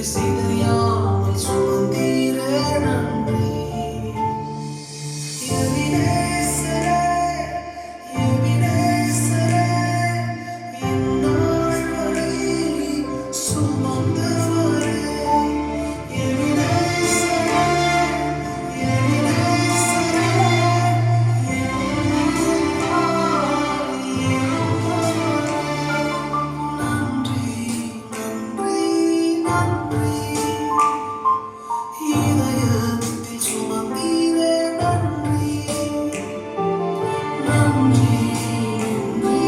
சிதையாமல் சுமந்தீரே நன்றி. எபினேசரே, எபினேசரே, இந்நாள் வரை சுமந்தவரே. எபினேசரே, எபினேசரே, நன்றி, நன்றி, நன்றி. இதயத்தில் சுமந்தீரே நன்றி. நன்றி, நன்றி,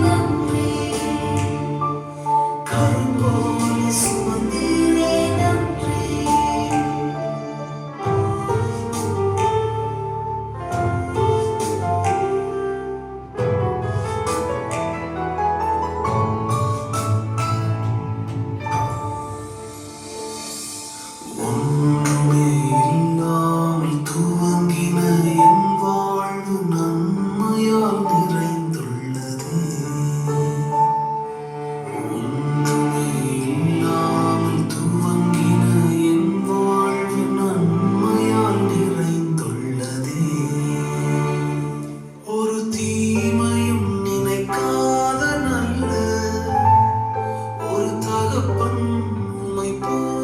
நன்றி. கரும்போல சுமந்தீரே நன்றி. ஒன்றுமே இல்லாமல் துவங்கின என் வாழ்வு நன்மையால் நிறைந்துள்ளது. ஒன்றுமே இல்லாமல் துவங்கின என் வாழ்வு நன்மையால் நிறைந்துள்ளதே. ஒரு தீமையும் நினைக்காத நல்ல ஒரு தகப்பன் உம்மை போல